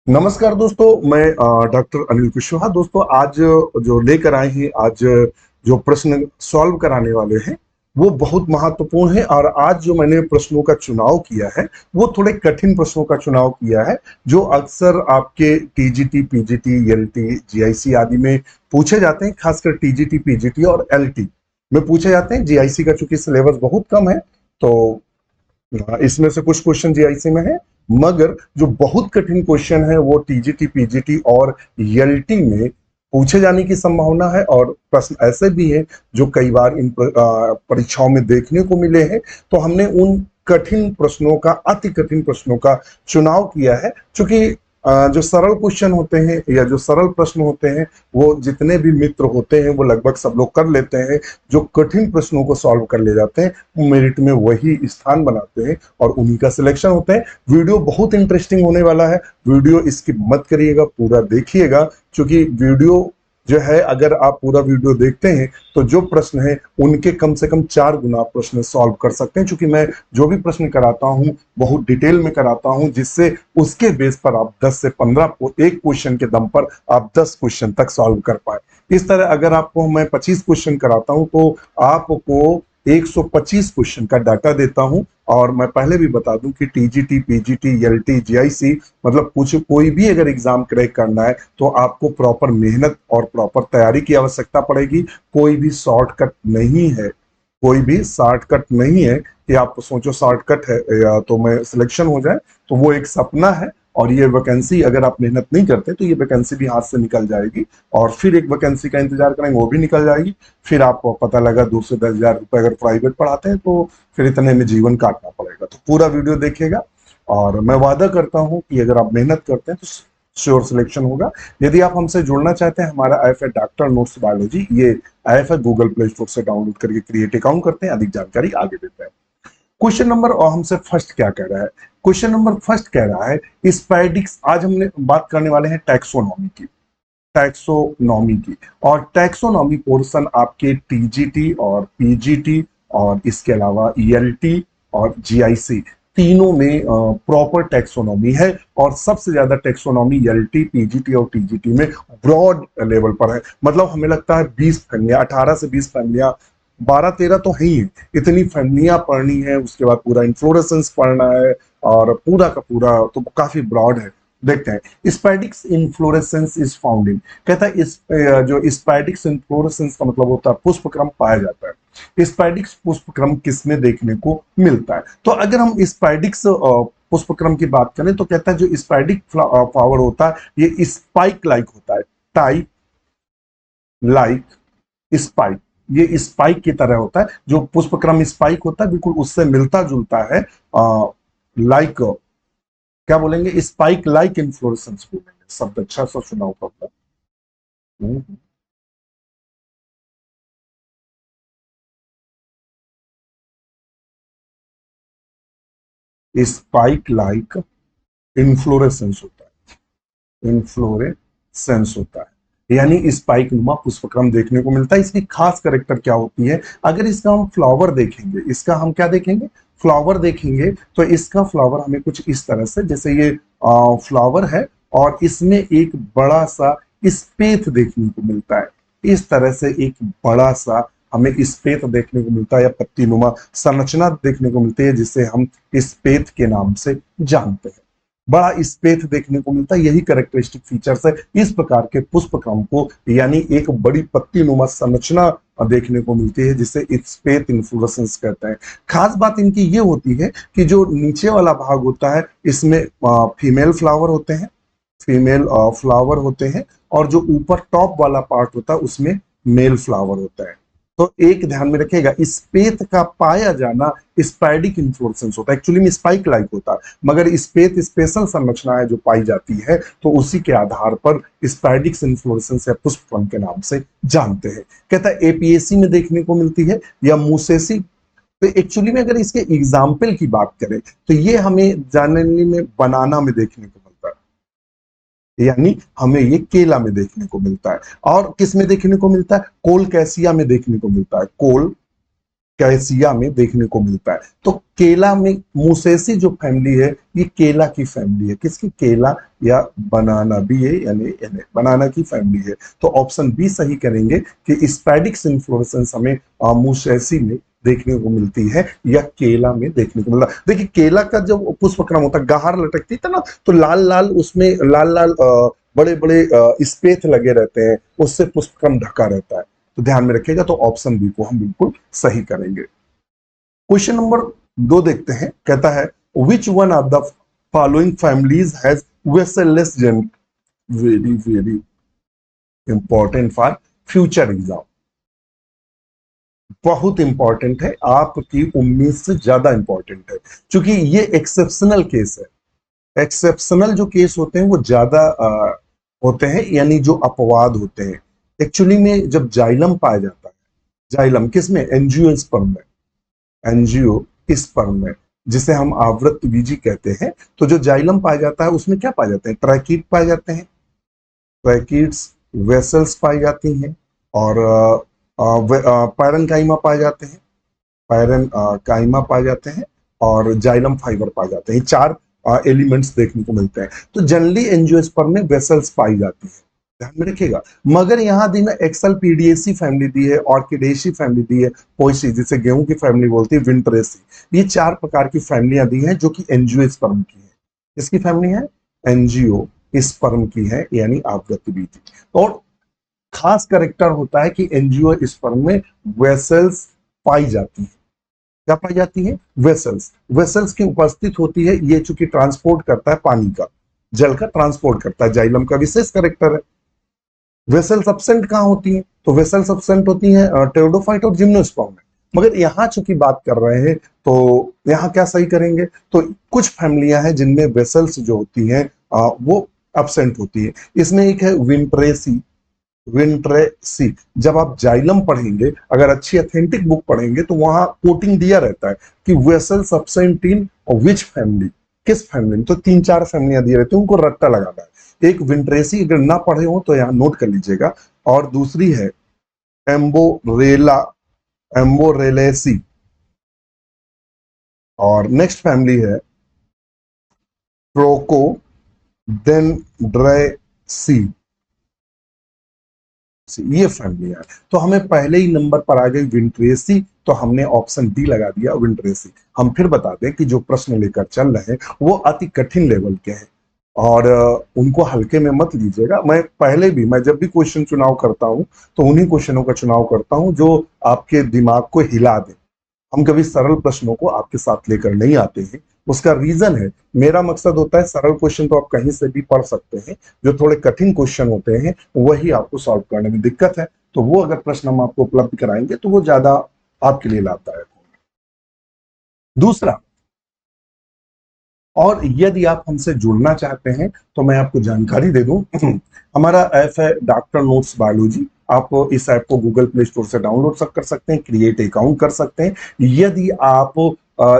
नमस्कार दोस्तों, मैं डॉक्टर अनिल कुशवाहा। दोस्तों, आज जो लेकर आए हैं, आज जो प्रश्न सॉल्व कराने वाले हैं वो बहुत महत्वपूर्ण है। और आज जो मैंने प्रश्नों का चुनाव किया है वो थोड़े कठिन प्रश्नों का चुनाव किया है, जो अक्सर आपके टीजीटी, पीजीटी, एलटी, जीआईसी आदि में पूछे जाते हैं। खासकर टीजीटी, पीजीटी और एलटी में पूछे जाते हैं। जीआईसी का चूंकि सिलेबस बहुत कम है, तो इसमें से कुछ क्वेश्चन जीआईसी में है, मगर जो बहुत कठिन क्वेश्चन है वो टीजीटी, पीजीटी और एलटी में पूछे जाने की संभावना है। और प्रश्न ऐसे भी हैं जो कई बार इन परीक्षाओं में देखने को मिले हैं। तो हमने उन कठिन प्रश्नों का, अति कठिन प्रश्नों का चुनाव किया है। क्योंकि जो सरल क्वेश्चन होते हैं या जो सरल प्रश्न होते हैं वो जितने भी मित्र होते हैं वो लगभग सब लोग कर लेते हैं। जो कठिन प्रश्नों को सॉल्व कर ले जाते हैं मेरिट में वही स्थान बनाते हैं और उन्हीं का सिलेक्शन होता है। वीडियो बहुत इंटरेस्टिंग होने वाला है। वीडियो स्किप मत करिएगा, पूरा देखिएगा। क्योंकि वीडियो जो है, अगर आप पूरा वीडियो देखते हैं तो जो प्रश्न है उनके कम से कम 4 गुना प्रश्न सॉल्व कर सकते हैं। क्योंकि मैं जो भी प्रश्न कराता हूं बहुत डिटेल में कराता हूं, जिससे उसके बेस पर आप 10 से 15 को एक क्वेश्चन के दम पर आप 10 क्वेश्चन तक सॉल्व कर पाए। इस तरह अगर आपको मैं 25 क्वेश्चन कराता हूं तो आपको 125 क्वेश्चन का डाटा देता हूं। और मैं पहले भी बता दूं कि टीजीटी, पीजीटी, एलटी, जीआईसी मतलब कुछ कोई भी अगर एग्जाम क्रैक करना है तो आपको प्रॉपर मेहनत और प्रॉपर तैयारी की आवश्यकता पड़ेगी। कोई भी शॉर्टकट नहीं है, कोई भी शॉर्टकट नहीं है कि आप सोचो शॉर्टकट है या तो मैं सिलेक्शन हो जाए, तो वो एक सपना है। और ये वैकेंसी अगर आप मेहनत नहीं करते तो ये वैकेंसी भी हाथ से निकल जाएगी और फिर एक वैकेंसी का इंतजार करेंगे, वो भी निकल जाएगी। फिर आपको पता लगा 2 से 10 हजार रुपए अगर प्राइवेट पढ़ाते हैं तो फिर इतने में जीवन काटना पड़ेगा। तो पूरा वीडियो देखिएगा और मैं वादा करता हूं कि अगर आप मेहनत करते हैं तो श्योर सिलेक्शन होगा। यदि आप हमसे जुड़ना चाहते हैं, हमारा ऐप है डॉक्टर नोट्स बायोलॉजी। ये ऐप है, गूगल प्ले स्टोर से डाउनलोड करके क्रिएट अकाउंट करते हैं, अधिक जानकारी आगे देते हैं। क्वेश्चन नंबर और हमसे फर्स्ट क्या कह रहा है? क्वेश्चन नंबर फर्स्ट कह रहा है स्पैडिक्स। आज हमने बात करने वाले हैं टैक्सोनॉमी की, टैक्सोनॉमी की। और टैक्सोनॉमी पोर्शन आपके टीजीटी और पीजीटी और इसके अलावा ईएलटी और जीआईसी तीनों में प्रॉपर टैक्सोनॉमी है। और सबसे ज्यादा टैक्सोनॉमी एलटी, पीजीटी और टीजीटी में ब्रॉड लेवल पर है। मतलब हमें लगता है 20 फैमिलियां, 18 से 20 फैमिलियां, 12-13 तो है ही है, इतनी फैमिलियां पढ़नी है। उसके बाद पूरा इन्फ्लोरेसेंस पढ़ना है और पूरा का पूरा तो काफी ब्रॉड है। देखते हैं, स्पैडिक्स इन्फ्लोरेसेंस इज फाउंड इन। कहता है इस जो स्पैडिक्स इन्फ्लोरेसेंस का मतलब होता है पुष्पक्रम पाया जाता है। स्पैडिक्स पुष्पक्रम किसमें देखने को मिलता है? तो अगर हम स्पैडिक्स पुष्पक्रम की बात करें तो कहता है जो स्पैडिक फ्लावर होता है ये स्पाइक लाइक होता है। टाइप लाइक स्पाइक, ये स्पाइक की तरह होता है। जो पुष्पक्रम स्पाइक होता है बिल्कुल उससे मिलता जुलता है। लाइक क्या बोलेंगे, स्पाइक लाइक इन्फ्लोरेसेंस बोलेंगे। शब्द अच्छा सा सुना होगा। स्पाइक लाइक इन्फ्लोरेसेंस होता है, इन्फ्लोरेसेंस होता है, यानी स्पाइक नुमा पुष्पक्रम देखने को मिलता है। इसकी खास करेक्टर क्या होती है? अगर इसका हम फ्लावर देखेंगे, इसका हम क्या देखेंगे, फ्लावर देखेंगे, तो इसका फ्लावर हमें कुछ इस तरह से, जैसे ये फ्लावर है और इसमें एक बड़ा सा स्पेथ देखने को मिलता है। इस तरह से एक बड़ा सा हमें स्पेथ देखने को मिलता है या पत्ती नुमा संरचना देखने को मिलती है, जिसे हम स्पेथ के नाम से जानते हैं। बड़ा स्पेथ देखने को मिलता है, यही कैरेक्टरिस्टिक फीचर्स है इस प्रकार के पुष्पक्रम को, यानी एक बड़ी पत्ती नुमा संरचना देखने को मिलती है जिसे स्पेथ इन्फ्लोरेसेंस कहते हैं। खास बात इनकी ये होती है कि जो नीचे वाला भाग होता है इसमें फीमेल फ्लावर होते हैं, फीमेल फ्लावर होते हैं, और जो ऊपर टॉप वाला पार्ट होता है उसमें मेल फ्लावर होता है। तो एक ध्यान में रखिएगा, स्पेथ का पाया जाना स्पाइडिक इन्फ्लोरेसेंस होता है। एक्चुअली में स्पाइक लाइक होता है, मगर स्पेथ स्पेशल संरचना है जो पाई जाती है, तो उसी के आधार पर स्पाइडिक इन्फ्लोरेसेंस या पुष्पक्रम के नाम से जानते हैं। कहता है एपीएसी में देखने को मिलती है या मूसेसी। तो एक्चुअली में अगर इसके एग्जाम्पल की बात करें तो ये हमें जानने में बनाना में देखने को मिलता है, यानी हमें ये केला में देखने को मिलता है। और किस में देखने को मिलता है? कोल कैसिया में देखने को मिलता है। कोल कैसिया में देखने को मिलता है। तो केला में मुसेसी जो फैमिली है ये केला की फैमिली है। किसकी? केला या बनाना भी है, यानी बनाना की फैमिली है। तो ऑप्शन बी सही करेंगे कि स्पैडिक्स इन्फ्लोरेसेंस हमें मुसेसी में देखने को मिलती है या केला में देखने को मिलता है। देखिए केला का जब पुष्पक्रम होता है, गहार लटकती है ना, तो लाल लाल उसमें लाल लाल बड़े बड़े स्पेथ लगे रहते हैं, उससे पुष्पक्रम ढका रहता है। तो ध्यान में रखिएगा। तो ऑप्शन बी को हम बिल्कुल सही करेंगे। क्वेश्चन नंबर 2 देखते हैं। कहता है which one of the following families has vesselless genetic. Very very important for future exam, बहुत इंपॉर्टेंट है, आपकी उम्मीद से ज्यादा इंपॉर्टेंट है, क्योंकि ये एक्सेप्शनल केस है। एक्सेप्शनल जो केस होते हैं वो ज्यादा होते हैं, यानी जो अपवाद होते हैं। एक्चुअली में जब जाइलम पाया जाता है, जाइलम किसमें? एंजियोस्पर्म में, एंजियोस्पर्म में, जिसे हम आवृत बीजी कहते हैं। तो जो जाइलम पाया जाता है उसमें क्या पाए जाते हैं? ट्रैकीड पाए जाते हैं, ट्रैकीड्स, वेसल्स पाई जाती हैं, और पैरेन्काइमा पाए जाते हैं, पैरेन्काइमा पाए जाते हैं, और जाइलम फाइबर पाए जाते हैं। चार एलिमेंट्स देखने को मिलते हैं। तो जनरली एंजियोस्पर्म में वेसल्स पाई जाती है, ध्यान में रखिएगा। मगर यहाँ दी ना एक्सल्पीडिएसी फैमिली दी है, ऑर्किडेसी फैमिली दी है, पोएसी जिसे गेहूं की फैमिली बोलती है, विंटरेसी। ये चार प्रकार की फैमिलियां दी हैं जो कि एंजियोस्पर्म की है। इसकी फैमिली है एंजियोस्पर्म की है, यानी आवृत बीजी। और खास करेक्टर होता है कि एंजियोस्पर्म में वेसल्स पाई जाती है। क्या पाई जाती है? वेसल्स। वेसल्स की उपस्थित होती है, ये चूंकि ट्रांसपोर्ट करता है पानी का, जल का ट्रांसपोर्ट करता है, जाइलम का विशेष करेक्टर है। वेसल्स अब्सेंट कहां होती हैं? तो वेसल्स अब्सेंट होती हैं टेरोडोफाइट और जिम्नोस्पर्म में। मगर यहां चूंकि बात कर रहे हैं तो यहां क्या सही करेंगे? तो कुछ फैमिलियां हैं जिनमें वेसल्स जो होती हैं वो अब्सेंट होती है। इसमें एक है विंट्रेसी। विंट्रेसी, जब आप जाइलम पढ़ेंगे, अगर अच्छी अथेंटिक बुक पढ़ेंगे तो वहां कोटिंग दिया रहता है कि वेसल्स अब्सेंट इन विच फैमिली, किस फैमिली में। तो 3-4 फैमिलियां दिए रहती है, उनको रट्टा लगाना है। एक विंट्रेसी अगर ना पढ़े हो तो यहाँ नोट कर लीजिएगा, और दूसरी है एम्बोरेला, एम्बोरेलेसी, और नेक्स्ट फैमिली है प्रोको डेंड्रेसी। ये फैमिलियां है। तो हमें पहले ही नंबर पर आ गई विंट्रेसी, तो हमने ऑप्शन डी लगा दिया, विंट्रेसी। हम फिर बता दें कि जो प्रश्न लेकर चल रहे हैं वो अति कठिन लेवल के हैं, और उनको हल्के में मत लीजिएगा। मैं जब भी क्वेश्चन चुनाव करता हूं तो उन्हीं क्वेश्चनों का चुनाव करता हूं जो आपके दिमाग को हिला दे। हम कभी सरल प्रश्नों को आपके साथ लेकर नहीं आते हैं। उसका रीजन है, मेरा मकसद होता है सरल क्वेश्चन तो आप कहीं से भी पढ़ सकते हैं, जो थोड़े कठिन क्वेश्चन होते हैं वही आपको सॉल्व करने में दिक्कत है। तो वो अगर प्रश्न हम आपको उपलब्ध कराएंगे तो वो ज्यादा आपके लिए लाभदायक होगा। दूसरा, और यदि आप हमसे जुड़ना चाहते हैं तो मैं आपको जानकारी दे दूं, हमारा ऐप है डॉक्टर नोट्स बायोलॉजी। आप इस ऐप को गूगल प्ले स्टोर से डाउनलोड कर सकते हैं, क्रिएट अकाउंट कर सकते हैं। यदि आप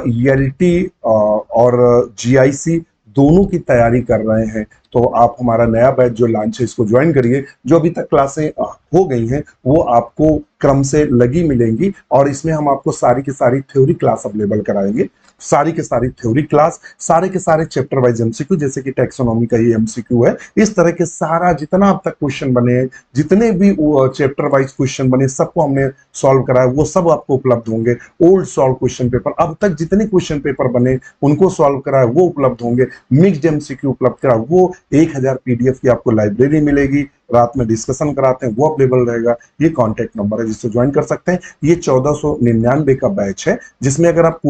ईएलटी और जीआईसी दोनों की तैयारी कर रहे हैं तो आप हमारा नया बैच जो लॉन्च है इसको ज्वाइन करिए। जो अभी तक क्लासें हो गई हैं वो आपको क्रम से लगी मिलेंगी, और इसमें हम आपको सारी की सारी थ्योरी क्लास अवेलेबल कराएंगे। सारी के सारी थ्योरी क्लास, सारे के सारे चैप्टर वाइज एमसीक्यू, जैसे कि टैक्सोनॉमी का ये एमसीक्यू है, इस तरह के सारा जितना अब तक क्वेश्चन बने, जितने भी चैप्टर वाइज क्वेश्चन बने, सबको हमने सॉल्व कराया, वो सब आपको उपलब्ध होंगे। ओल्ड सॉल्व क्वेश्चन पेपर, अब तक जितने क्वेश्चन पेपर बने उनको सॉल्व कराया वो उपलब्ध होंगे। मिक्स्ड एमसीक्यू उपलब्ध करा, वो 1000 पीडीएफ की आपको लाइब्रेरी मिलेगी। रात में डिस्कशन कराते हैं वो अवेलेबल रहेगा। ये कॉन्टेक्ट नंबर है जिससे ज्वाइन कर सकते हैं। ये 1499 का बैच है, जिसमें अगर आप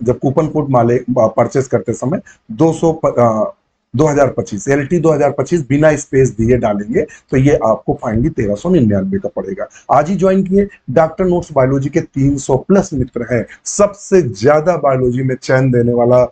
जब कूपन कोड माले परचेस करते समय 2025 LT 2025 बिना स्पेस दिए डालेंगे तो ये आपको फाइनली 1399 का पड़ेगा। आज ही ज्वाइन किए। डॉक्टर नोट्स बायोलॉजी के 300 प्लस मित्र हैं, सबसे ज्यादा बायोलॉजी में चयन देने वाला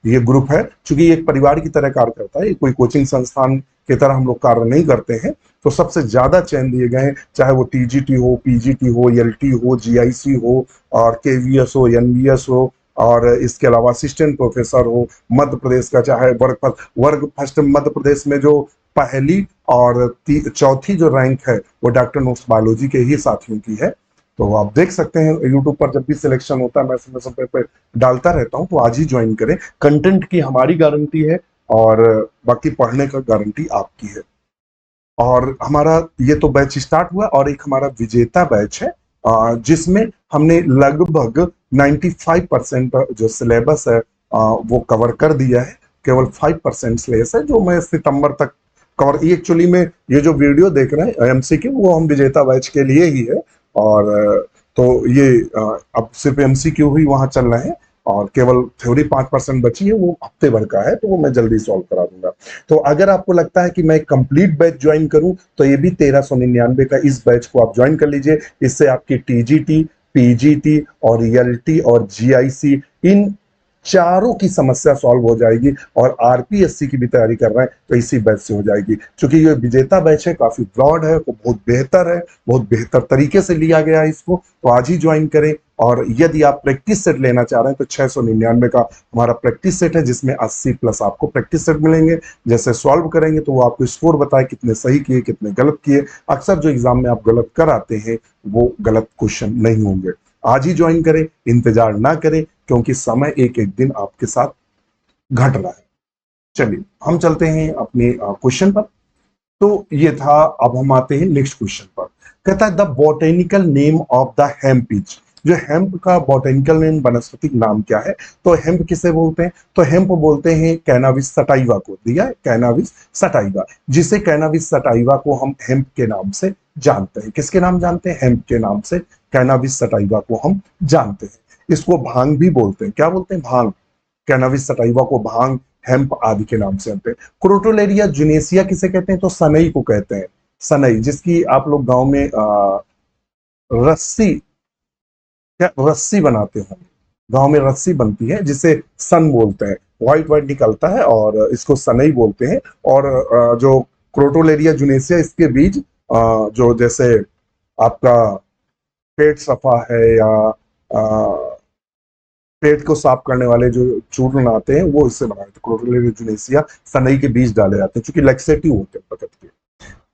ये ग्रुप है। चूंकि एक परिवार की तरह कार्य करता है, कोई कोचिंग संस्थान की तरह हम लोग कार्य नहीं करते हैं, तो सबसे ज्यादा चयन दिए गए हैं, चाहे वो टीजीटी हो, पीजीटी हो, एलटी हो, जीआईसी हो, और केवीएस हो, एनबीएस हो, और इसके अलावा असिस्टेंट प्रोफेसर हो। मध्य प्रदेश का चाहे वर्ग फर्स्ट मध्य प्रदेश में जो पहली और चौथी जो रैंक है वो डॉक्टर नोट्स बायोलॉजी के ही साथियों की है। तो आप देख सकते हैं यूट्यूब पर जब भी सिलेक्शन होता है मैं समय समय पे डालता रहता हूं, तो आज ही ज्वाइन करें। कंटेंट की हमारी गारंटी है और बाकी पढ़ने का गारंटी आपकी है। और हमारा ये तो बैच स्टार्ट हुआ और एक हमारा विजेता बैच है जिसमें हमने लगभग 95% जो सिलेबस है वो कवर कर दिया है। केवल 5% सिलेबस है जो मैं सितंबर तक कवर, ये एक्चुअली में ये जो वीडियो देख रहे हैं एमसीक्यू वो हम विजेता बैच के लिए ही है। और तो ये अब सिर्फ एमसीक्यू ही वहां चल रहे हैं और केवल थ्योरी 5% बची है, वो हफ्ते भर का है, तो वो मैं जल्दी सॉल्व करा दूंगा। तो अगर आपको लगता है कि मैं कंप्लीट बैच ज्वाइन करूं तो ये भी 1399 का इस बैच को आप ज्वाइन कर लीजिए। इससे आपकी टीजीटी, पीजीटी और रियलिटी और जीआईसी इन चारों की समस्या सॉल्व हो जाएगी। और आरपीएससी की भी तैयारी कर रहे हैं तो इसी बैच से हो जाएगी। क्योंकि ये विजेता बैच है, काफी ब्रॉड है, वो बहुत बेहतर है, बहुत बेहतर तरीके से लिया गया है इसको, तो आज ही ज्वाइन करें। और यदि आप प्रैक्टिस सेट लेना चाह रहे हैं तो 699 का हमारा प्रैक्टिस सेट है जिसमें 80 प्लस आपको प्रैक्टिस सेट मिलेंगे। जैसे सॉल्व करेंगे तो वो आपको स्कोर बताए कितने सही किए कितने गलत किए। अक्सर जो एग्जाम में आप गलत कर आते हैं वो गलत क्वेश्चन नहीं होंगे। आज ही ज्वाइन करें, इंतजार ना करें, क्योंकि समय एक एक दिन आपके साथ घट रहा है। चलिए हम चलते हैं अपने क्वेश्चन पर। तो ये था, अब हम आते हैं नेक्स्ट क्वेश्चन पर। कहता है the botanical name of the hemp is, जो हेम्प का बॉटेनिकल नेम वनस्पतिक नाम क्या है? तो हेम्प किसे बोलते हैं? तो हेम्प बोलते हैं कैनाबिस सटाइवा को, दिया है कैनाबिस सटाइवा, जिसे कैनाबिस सटाइवा को हम हेम्प के नाम से जानते हैं। किसके नाम जानते हैं? हेम्प के नाम से कैनाबिस सटाइवा को हम जानते हैं। इसको भांग भी बोलते हैं। क्या बोलते हैं? भांग। कैनाबिस सटाइवा को भांग, हेम्प आदि के नाम से जानते हैं। क्रोटोलेरिया जुनेसिया किसे कहते हैं? तो सनई को कहते हैं। सनई, जिसकी आप लोग गांव में रस्सी, क्या रस्सी बनाते हो? गांव में रस्सी बनती है जिसे सन बोलते हैं, व्हाइट व्हाइट निकलता है और इसको सनई बोलते हैं। और जो क्रोटोलेरिया जुनेसिया, इसके बीज जो जैसे आपका पेट सफा है या पेट को साफ करने वाले जो चूर्ण आते हैं वो इससे बनाए थे। क्रोटोलेरिया जुनेसिया सनई के बीज डाले जाते हैं क्योंकि लैक्सेटिव होते हैं प्रकृति के।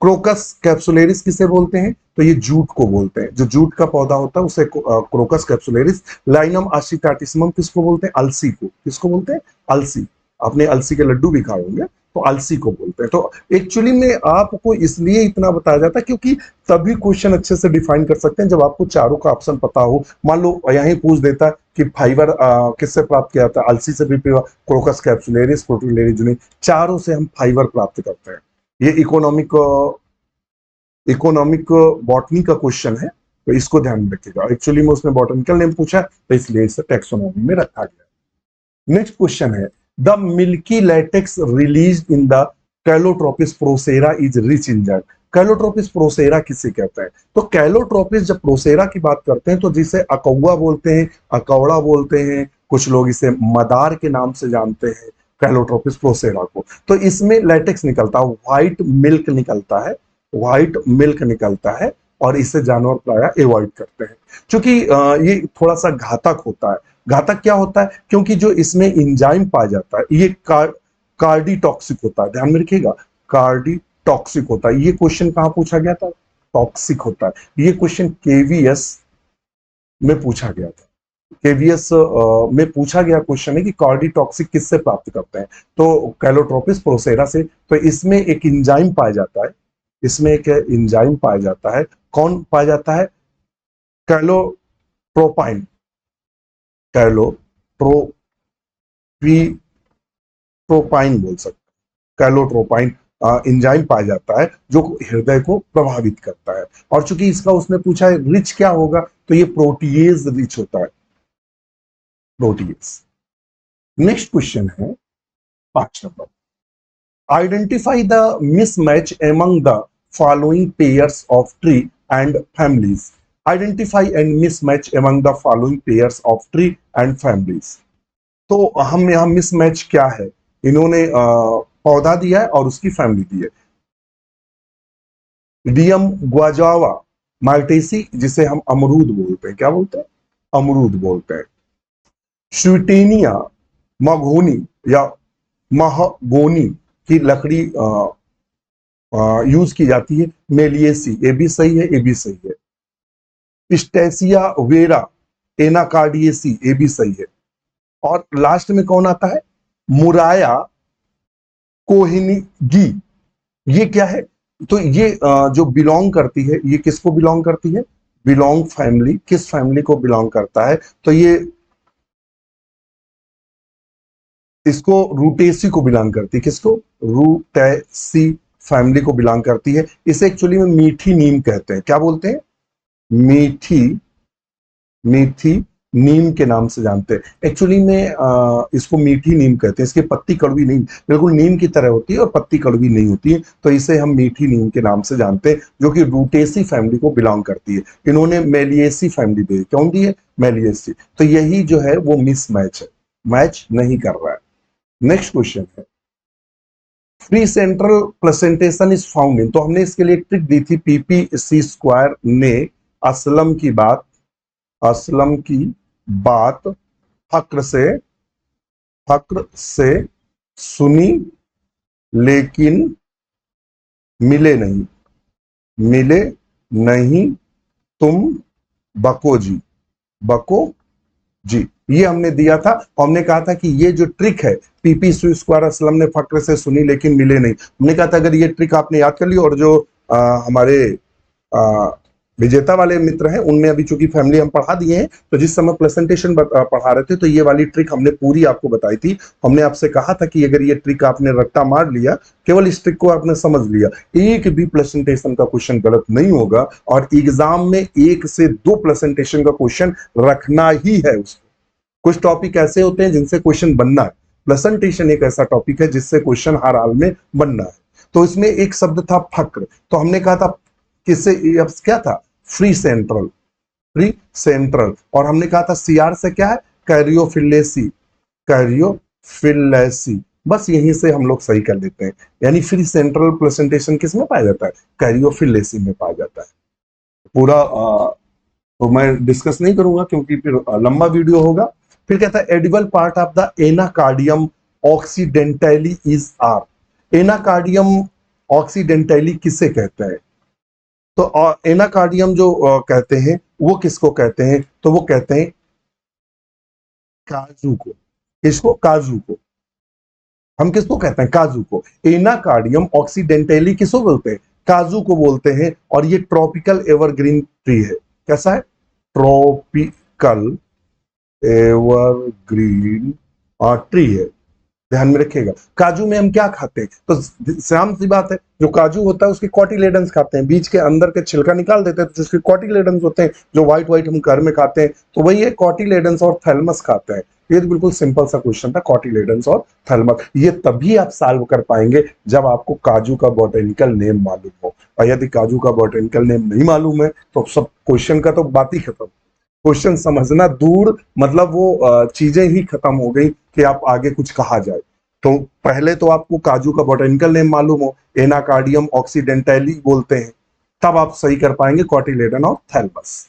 क्रोकस कैप्सुलेरिस किसे बोलते हैं? तो ये जूट को बोलते हैं। जो जूट का पौधा होता है उसे क्रोकस कैप्सुलेरिस। लाइनम आस्टिटाटिसमम किसको बोलते हैं? अलसी को। किसको बोलते हैं? अलसी। आपने अलसी के लड्डू भी खाए होंगे, तो अलसी को बोलते हैं। तो एक्चुअली में आपको इसलिए इतना बताया जाता है क्योंकि तभी क्वेश्चन अच्छे से डिफाइन कर सकते हैं जब आपको चारों का ऑप्शन पता हो। मान लो यहीं पूछ देता कि फाइबर किससे प्राप्त किया जाता है? अलसी से भी, क्रोकस कैप्सुलेरिस, क्रोटोलेरिया जुनेसिया, चारों से हम फाइबर प्राप्त करते हैं। ये इकोनॉमिक बॉटनी का क्वेश्चन है, तो इसको ध्यान में रखिएगा। एक्चुअली में उसने बॉटनिकल नेम पूछा तो इसलिए इसे टैक्सोनॉमी में रखा गया। नेक्स्ट क्वेश्चन है the milky latex release in the Calotropis procera is rich in that. Calotropis procera किसे कहते हैं? तो कैलोट्रोपिस, जब प्रोसेरा की बात करते हैं तो जिसे अकौआ बोलते हैं, अकौड़ा बोलते हैं, कुछ लोग इसे मदार के नाम से जानते हैं, कैलोट्रोपिस प्रोसेरा को। तो इसमें लैटेक्स निकलता है, व्हाइट मिल्क निकलता है, व्हाइट मिल्क निकलता है, और इसे जानवर प्राय अवॉइड करते हैं क्योंकि ये थोड़ा सा घातक होता है। घातक क्या होता है? क्योंकि जो इसमें इंजाइम पाया जाता है ये कार्डिटॉक्सिक होता है। ध्यान में रखिएगा, कार्डिटॉक्सिक होता है। ये क्वेश्चन कहां पूछा गया था? टॉक्सिक होता है। ये क्वेश्चन केवीएस में पूछा गया था। केवीएस में पूछा गया क्वेश्चन है कि कार्डिटॉक्सिक किससे प्राप्त करते हैं? तो कैलोट्रोपिस प्रोसेरा से। तो इसमें एक इंजाइम पाया जाता है, इसमें एक इंजाइम पाया जाता है। कौन पाया जाता है? कैलोट्रोपाइन, कैलोट्रोपाइन बोल सकते हैं। कैलोट्रोपाइन इंजाइम पाया जाता है जो हृदय को प्रभावित करता है। और चूंकि इसका उसने पूछा है रिच क्या होगा, तो ये प्रोटीएज रिच होता है, प्रोटीएज। नेक्स्ट क्वेश्चन है 5 number. Identify the mismatch among the following pairs of tree and families. Identify and mismatch among the following pairs of tree and families. तो हम यहाँ मिसमैच क्या है? इन्होंने पौधा दिया है और उसकी फैमिली दी है। डियम ग्वाजावा मार्टेसी, जिसे हम अमरूद बोलते हैं, क्या बोलते हैं? अमरूद बोलते हैं। स्वीटेनिया मघोनी या महगोनी की लकड़ी यूज की जाती है। मेलिएसी, ये भी सही है, ये भी सही है। पिस्टेसिया वेरा, एनाकार्डियेसी, ये भी सही है। और लास्ट में कौन आता है? मुराया कोहिनगी, ये क्या है? तो ये जो बिलोंग करती है, ये किसको बिलोंग करती है? बिलोंग फैमिली, किस फैमिली को बिलोंग करता है? तो ये इसको रूटेसी को बिलोंग करती है। किसको? रूटेसी फैमिली को बिलोंग करती है। इसे एक्चुअली में मीठी नीम कहते हैं। क्या बोलते हैं? मीठी, मीठी नीम के नाम से जानते हैं। एक्चुअली में इसको मीठी नीम कहते हैं। इसकी पत्ती कड़वी नहीं, बिल्कुल नीम की तरह होती है और पत्ती कड़वी नहीं होती है, तो इसे हम मीठी नीम के नाम से जानते हैं, जो कि रूटेसी फैमिली को बिलोंग करती है। इन्होंने मेलिएसी फैमिली दी। कौन दी है? मेलिएसी। तो यही जो है वो मिस मैच है, मैच नहीं कर रहा है। नेक्स्ट क्वेश्चन है, free central placentation is found in, तो हमने इसके लिए ट्रिक दी थी। पीपी स्क्वायर ने असलम की बात, असलम की बात फक्र से सुनी, लेकिन मिले नहीं, मिले नहीं तुम बको जी, बको जी, ये हमने दिया था। हमने कहा था कि ये जो ट्रिक है, पीपी स्क्वायर असलम ने फक्र से सुनी लेकिन मिले नहीं, हमने कहा था अगर ये ट्रिक आपने याद कर ली, और जो हमारे विजेता वाले मित्र हैं उनमें अभी चूंकि फैमिली हम पढ़ा दिए हैं, तो जिस समय प्रेजेंटेशन पढ़ा रहे थे तो ये वाली ट्रिक हमने पूरी आपको बताई थी। हमने आपसे कहा था कि अगर ये ट्रिक आपने रट्टा मार लिया, केवल इस ट्रिक को आपने समझ लिया, एक भी प्रेजेंटेशन का क्वेश्चन गलत नहीं होगा, और एग्जाम में 1 से 2 प्रेजेंटेशन का क्वेश्चन रखना ही है उसको। कुछ टॉपिक ऐसे होते हैं जिनसे क्वेश्चन बनना है, प्रेजेंटेशन एक ऐसा टॉपिक है जिससे क्वेश्चन हर हाल में बनना है। तो इसमें एक शब्द था फक्र, तो हमने कहा था किससे, क्या था? Free central, free central. और हमने कहा था सीआर से क्या है? कैरियोफिलेसी, कैरियोफिलेसी। बस यहीं से हम लोग सही कर लेते हैं, यानी फ्री सेंट्रल प्रेजेंटेशन किस में पाया जाता है? कैरियोफिलेसी में पाया जाता है। पूरा तो मैं डिस्कस नहीं करूंगा क्योंकि फिर लंबा वीडियो होगा। फिर कहता है edible part of the Anacardium occidentale is are. Anacardium occidentale किसे कहते हैं? तो एनाकार्डियम जो कहते हैं वो किसको कहते हैं? तो वो कहते हैं काजू को। किसको? काजू को। हम किसको कहते हैं? काजू को। एनाकार्डियम ऑक्सीडेंटली किसको बोलते हैं? काजू को बोलते हैं। और ये ट्रॉपिकल एवरग्रीन ट्री है। कैसा है? ट्रॉपिकल एवरग्रीन ट्री है। ध्यान में रखिएगा। काजू में हम क्या खाते हैं? तो शाम सी बात है, जो काजू होता है उसके कॉटिलेडन्स खाते हैं, बीज के अंदर के छिलका निकाल देते हैं, तो जिसके कॉटिलेडन्स होते हैं, जो व्हाइट व्हाइट हम घर में खाते हैं, तो वही है कॉटिलेडन्स और थैलमस खाते हैं। ये तो बिल्कुल सिंपल सा क्वेश्चन था, कॉटिलेडन्स और थैलमस। ये तभी आप सॉल्व कर पाएंगे जब आपको काजू का बॉटेनिकल नेम मालूम हो, और यदि काजू का बॉटेनिकल नेम नहीं मालूम है तो सब क्वेश्चन का तो बात ही खत्म। क्वेश्चन समझना दूर, मतलब वो चीजें ही खत्म हो गई कि आप आगे कुछ कहा जाए। तो पहले तो आपको काजू का बॉटेनिकल नेम मालूम हो, एनाकार्डियम ऑक्सीडेंटली बोलते हैं, तब आप सही कर पाएंगे कॉटिलेडन और थैलमस।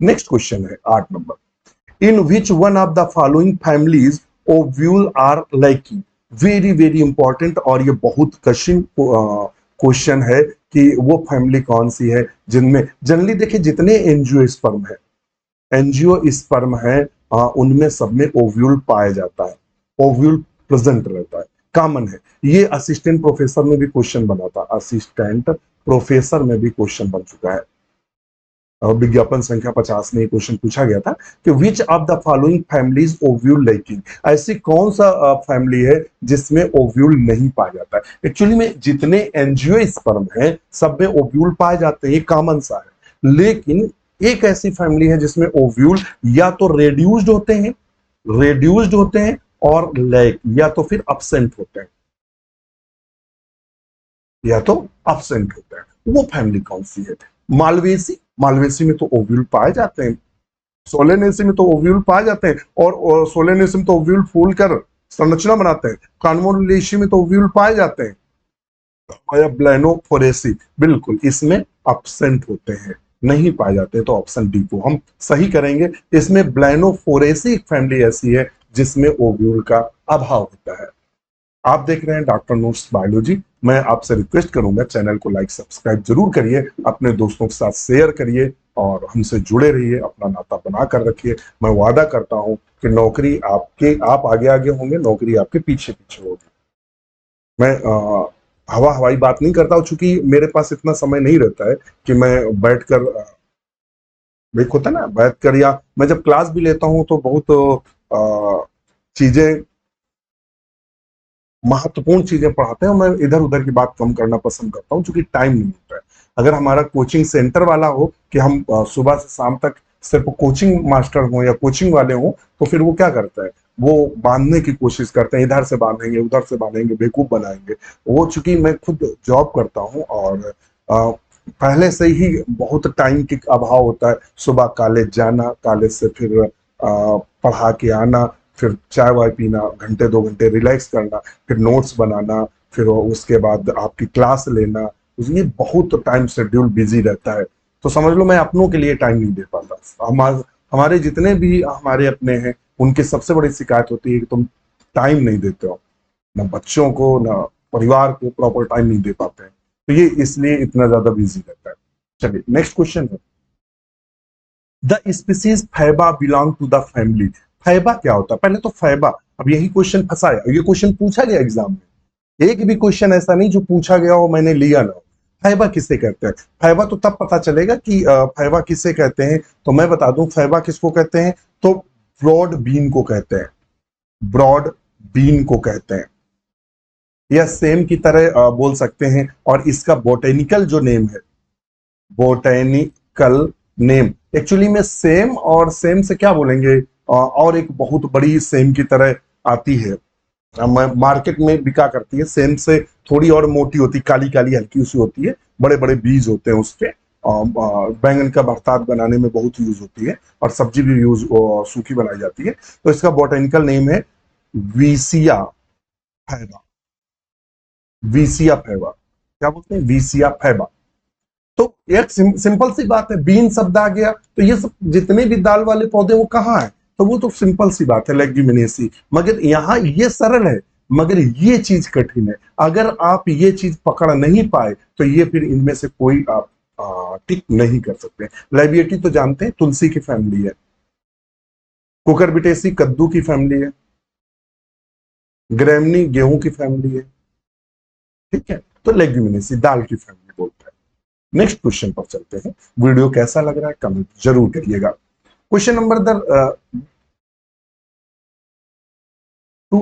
नेक्स्ट क्वेश्चन है 8 number, in which one of the following families ovule are liking. Very very important, और ये बहुत कठिन क्वेश्चन है कि वो फैमिली कौन सी है जिनमें जनरली देखिए जितने एंजियोस्पर्म है, एंजियोस्पर्म है, उनमें सब में ओव्यूल पाया जाता है, ओव्यूल प्रेजेंट रहता है, कॉमन है। ये असिस्टेंट प्रोफेसर में भी क्वेश्चन बना था, असिस्टेंट प्रोफेसर में भी क्वेश्चन बन चुका है। विज्ञापन संख्या 50 में क्वेश्चन पूछा गया था कि विच of the following families ovule lacking. ऐसी कौन सा फैमिली है जिसमें ओव्यूल नहीं पाया जाता है? एक्चुअली में जितने एंजियोस्पर्म है सब में ओव्यूल पाए जाते हैं, ये कॉमन सा है, लेकिन एक ऐसी फैमिली है जिसमें ओव्यूल या तो रेड्यूस्ड होते हैं, रेड्यूस्ड होते हैं, और लैक या तो फिर अब्सेंट होते हैं, या तो अब्सेंट होते हैं। वो फैमिली कौन सी है? मालवेसी, मालवेसी में तो ओव्यूल पाए जाते हैं, सोलेनेसी में तो ओव्यूल पाए जाते हैं, और सोलेनेसी में तो ओव्यूल फूल कर संरचना बनाते हैं, कॉन्वोल्यूलेसी में तो ओव्यूल पाए जाते हैं, या ब्लैनोफोरेसी बिल्कुल इसमें अब्सेंट होते हैं, नहीं पाए जाते, तो ऑप्शन डी को हम सही करेंगे। इसमें ब्लैनोफोरेसी एक फैमिली ऐसी है जिसमें ओव्यूल का अभाव होता है। आप देख रहे हैं डॉक्टर नोट्स बायोलॉजी। मैं आपसे रिक्वेस्ट करूंगा चैनल को लाइक सब्सक्राइब जरूर करिए, अपने दोस्तों के साथ शेयर करिए, और हमसे जुड़े रहिए, अपना नाता बना कर रखिए। मैं वादा करता हूं कि नौकरी आप आगे आगे होंगे, नौकरी आपके पीछे पीछे होगी। मैं हवा हवाई बात नहीं करता हूं, चूंकि मेरे पास इतना समय नहीं रहता है कि मैं बैठकर एक होता है ना बैठकर, या मैं जब क्लास भी लेता हूं तो बहुत चीजें, महत्वपूर्ण चीजें पढ़ाते हैं, और मैं इधर उधर की बात कम करना पसंद करता हूं, क्योंकि टाइम नहीं होता है। अगर हमारा कोचिंग सेंटर वाला हो कि हम सुबह से शाम तक सिर्फ कोचिंग मास्टर हो या कोचिंग वाले हो, तो फिर वो क्या करता है, वो बांधने की कोशिश करते हैं, इधर से बांधेंगे उधर से बांधेंगे, बेवकूफ बनाएंगे। वो चूंकि मैं खुद जॉब करता हूँ और पहले से ही बहुत टाइम की अभाव होता है, सुबह कॉलेज जाना, कॉलेज से फिर पढ़ा के आना, फिर चाय वाय पीना, घंटे 2 घंटे रिलैक्स करना, फिर नोट्स बनाना, फिर उसके बाद आपकी क्लास लेना, ये बहुत टाइम शेड्यूल बिजी रहता है। तो समझ लो मैं अपनों के लिए टाइम नहीं दे पाता। हमारे जितने भी हमारे अपने हैं, उनकी सबसे बड़ी शिकायत होती है कि तुम टाइम नहीं देते हो, ना बच्चों को ना परिवार को प्रॉपर टाइम नहीं दे पाते हैं। तो ये इसलिए इतना ज्यादा बिजी रहता है। चलिए नेक्स्ट क्वेश्चन है, the species faba belong to the family. Faba क्या होता है? पहले तो फैबा, अब यही क्वेश्चन फंसाया, ये क्वेश्चन पूछा गया एग्जाम में, एक भी क्वेश्चन ऐसा नहीं जो पूछा गया हो मैंने लिया ना हो। फैबा किसे कहते हैं? फैबा तो तब पता चलेगा कि फैबा किसे कहते हैं। तो मैं बता दूं फैबा किसको कहते हैं, तो ब्रॉड बीन को कहते हैं, ब्रॉड बीन को कहते हैं। यह सेम की तरह बोल सकते हैं, और इसका बोटेनिकल जो नेम है, बोटेनिकल नेम एक्चुअली में सेम, और सेम से क्या बोलेंगे, और एक बहुत बड़ी सेम की तरह आती है, मार्केट में बिका करती है, सेम से थोड़ी और मोटी होती, काली काली हल्की सी होती है, बड़े बड़े बीज होते हैं उसके। बैंगन का भरता बनाने में बहुत यूज होती है, और सब्जी भी यूज सूखी बनाई जाती है। तो इसका बोटेनिकल नेम है वीसिया फैबा। वीसिया फैबा, क्या बोलते हैं, वीसिया फैबा। तो एक सिंपल सी बात है, बीन शब्द आ गया, तो ये सब जितने भी दाल वाले पौधे वो कहाँ है, तो वो तो सिंपल सी बात है, लेग्यूमिनेसी। मगर यहाँ ये सरल है, मगर ये चीज कठिन है। अगर आप ये चीज पकड़ नहीं पाए तो ये फिर इनमें से कोई आप टिक नहीं कर सकते। लाइबिएटी तो जानते हैं, तुलसी की फैमिली है। कुकरबिटेसी कद्दू की फैमिली है। ग्रेमनी गेहूं की फैमिली है। ठीक है, तो लेग्यूमिनेसी दाल की फैमिली बोलते हैं। नेक्स्ट क्वेश्चन पर चलते हैं। वीडियो कैसा लग रहा है कमेंट जरूर करिएगा। Question number to